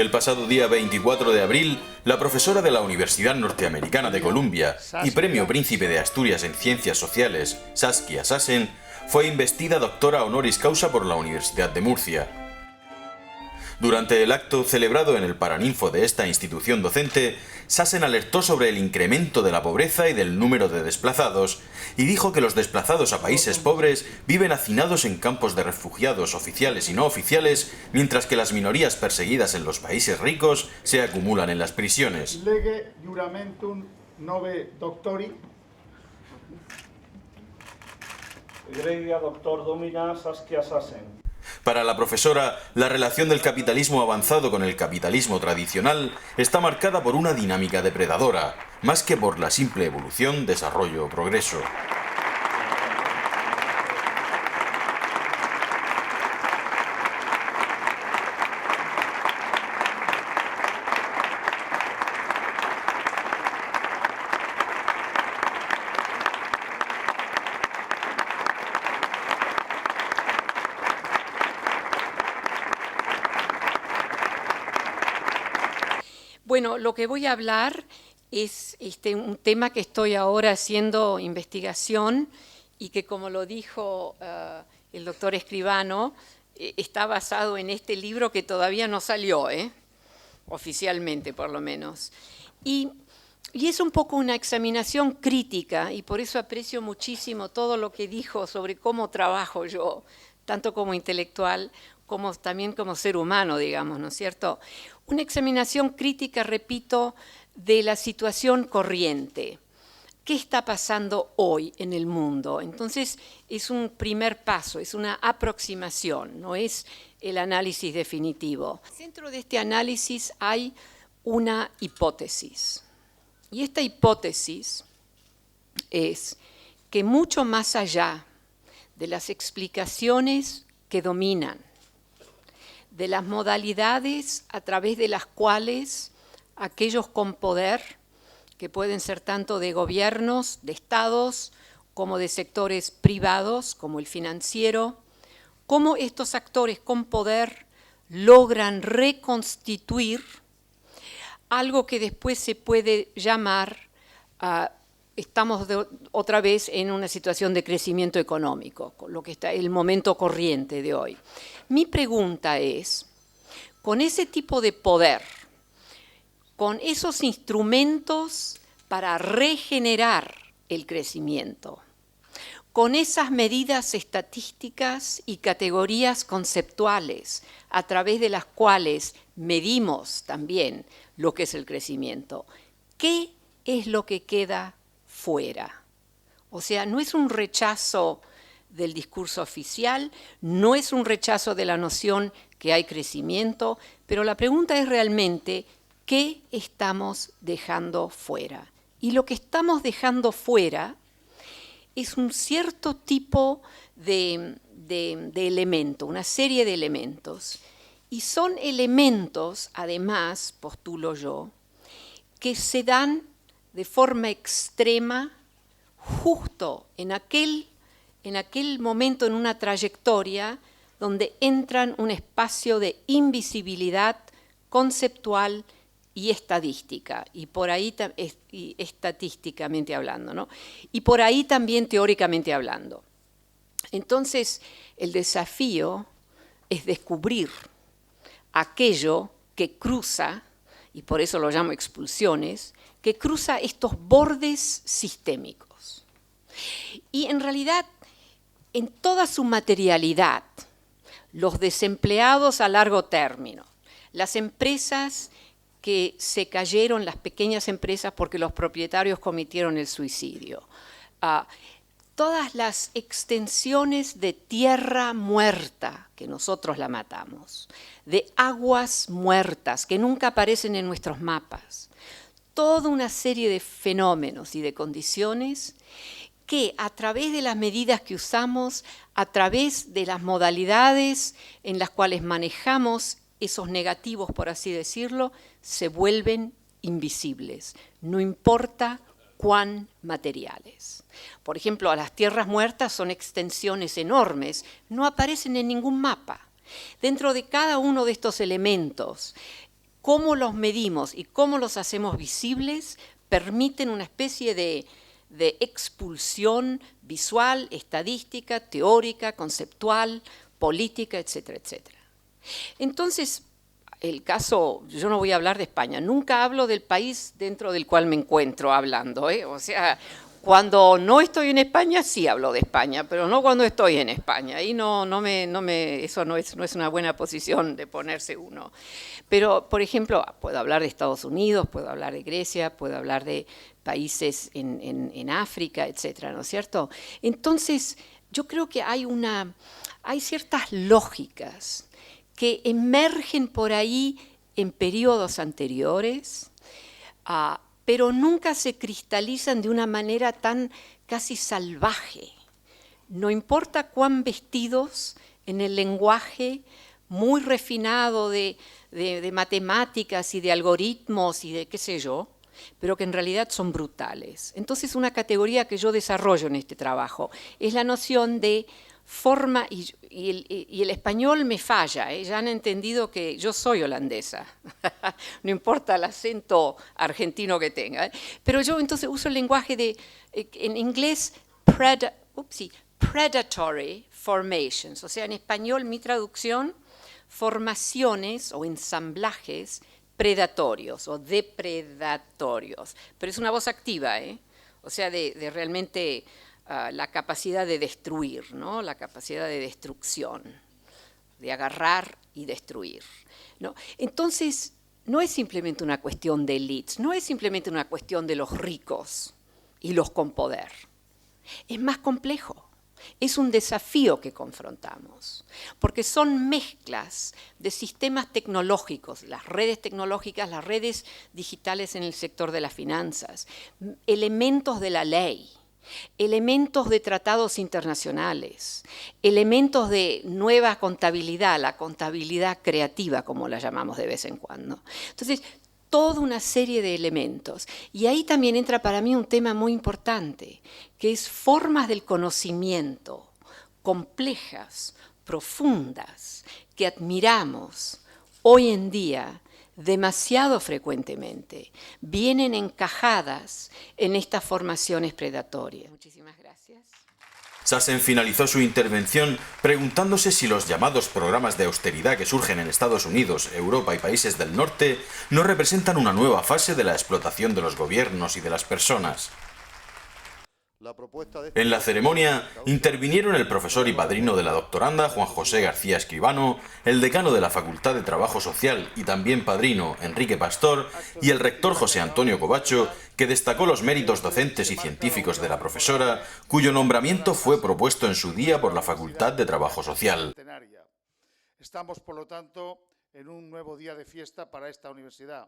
El pasado día 24 de abril, la profesora de la Universidad Norteamericana de Columbia y Premio Príncipe de Asturias en Ciencias Sociales, Saskia Sassen, fue investida doctora honoris causa por la Universidad de Murcia. Durante el acto celebrado en el Paraninfo de esta institución docente, Sassen alertó sobre el incremento de la pobreza y del número de desplazados, y dijo que los desplazados a países pobres viven hacinados en campos de refugiados oficiales y no oficiales, mientras que las minorías perseguidas en los países ricos se acumulan en las prisiones. Lege juramentum nove doctori. Egregia doctor domina Saskia Sassen. Para la profesora, la relación del capitalismo avanzado con el capitalismo tradicional está marcada por una dinámica depredadora, más que por la simple evolución, desarrollo o progreso. Bueno, lo que voy a hablar es un tema que estoy ahora haciendo investigación y que, como lo dijo el doctor Escribano, está basado en este libro que todavía no salió, oficialmente por lo menos. Y es un poco una examinación crítica, y por eso aprecio muchísimo todo lo que dijo sobre cómo trabajo yo, tanto como intelectual como también como ser humano, digamos, ¿no es cierto? Una examinación crítica, repito, de la situación corriente. ¿Qué está pasando hoy en el mundo? Entonces, es un primer paso, es una aproximación, no es el análisis definitivo. Dentro de este análisis hay una hipótesis. Y esta hipótesis es que mucho más allá de las explicaciones que dominan, de las modalidades a través de las cuales aquellos con poder, que pueden ser tanto de gobiernos, de estados, como de sectores privados, como el financiero, cómo estos actores con poder logran reconstituir algo que después se puede llamar, estamos otra vez en una situación de crecimiento económico, lo que está el momento corriente de hoy. Mi pregunta es, con ese tipo de poder, con esos instrumentos para regenerar el crecimiento, con esas medidas estadísticas y categorías conceptuales a través de las cuales medimos también lo que es el crecimiento, ¿qué es lo que queda fuera? O sea, no es un rechazo del discurso oficial, no es un rechazo de la noción que hay crecimiento, pero la pregunta es realmente, ¿qué estamos dejando fuera? Y lo que estamos dejando fuera es un cierto tipo de elemento, una serie de elementos. Y son elementos, además, postulo yo, que se dan de forma extrema justo en aquel momento, en una trayectoria donde entran un espacio de invisibilidad conceptual y estadística, y por ahí y estadísticamente hablando, ¿no? Y por ahí también teóricamente hablando. Entonces, el desafío es descubrir aquello que cruza, y por eso lo llamo expulsiones, que cruza estos bordes sistémicos. Y en realidad, en toda su materialidad, los desempleados a largo término, las empresas que se cayeron, las pequeñas empresas porque los propietarios cometieron el suicidio, todas las extensiones de tierra muerta, que nosotros la matamos, de aguas muertas que nunca aparecen en nuestros mapas, toda una serie de fenómenos y de condiciones que a través de las medidas que usamos, a través de las modalidades en las cuales manejamos esos negativos, por así decirlo, se vuelven invisibles, no importa cuán materiales. Por ejemplo, las tierras muertas son extensiones enormes, no aparecen en ningún mapa. Dentro de cada uno de estos elementos, cómo los medimos y cómo los hacemos visibles permiten una especie de expulsión visual, estadística, teórica, conceptual, política, etcétera, etcétera. Entonces, el caso, yo no voy a hablar de España, nunca hablo del país dentro del cual me encuentro hablando, o sea, cuando no estoy en España sí hablo de España, pero no cuando estoy en España, ahí eso no es una buena posición de ponerse uno. Pero, por ejemplo, puedo hablar de Estados Unidos, puedo hablar de Grecia, puedo hablar de países en África, etcétera, ¿no es cierto? Entonces, yo creo que hay ciertas lógicas que emergen por ahí en periodos anteriores, pero nunca se cristalizan de una manera tan casi salvaje. No importa cuán vestidos en el lenguaje muy refinado de matemáticas y de algoritmos y de qué sé yo, pero que en realidad son brutales. Entonces, una categoría que yo desarrollo en este trabajo es la noción de forma, y el español me falla, ya han entendido que yo soy holandesa, no importa el acento argentino que tenga, pero yo entonces uso el lenguaje en inglés, predatory formations, o sea, en español mi traducción, formaciones o ensamblajes predatorios o depredatorios, pero es una voz activa, o sea, de realmente la capacidad de destruir, ¿no? La capacidad de destrucción, de agarrar y destruir, ¿no? Entonces, no es simplemente una cuestión de élites, no es simplemente una cuestión de los ricos y los con poder. Es más complejo. Es un desafío que confrontamos, porque son mezclas de sistemas tecnológicos, las redes tecnológicas, las redes digitales en el sector de las finanzas, elementos de la ley, elementos de tratados internacionales, elementos de nueva contabilidad, la contabilidad creativa, como la llamamos de vez en cuando. Entonces, toda una serie de elementos. Y ahí también entra para mí un tema muy importante, que es formas del conocimiento complejas, profundas, que admiramos hoy en día demasiado frecuentemente, vienen encajadas en estas formaciones predatorias. Muchísimas gracias. Sassen finalizó su intervención preguntándose si los llamados programas de austeridad que surgen en Estados Unidos, Europa y países del norte no representan una nueva fase de la explotación de los gobiernos y de las personas. En la ceremonia intervinieron el profesor y padrino de la doctoranda, Juan José García Escribano, el decano de la Facultad de Trabajo Social y también padrino, Enrique Pastor, y el rector José Antonio Covacho, que destacó los méritos docentes y científicos de la profesora, cuyo nombramiento fue propuesto en su día por la Facultad de Trabajo Social. Estamos, por lo tanto, en un nuevo día de fiesta para esta universidad.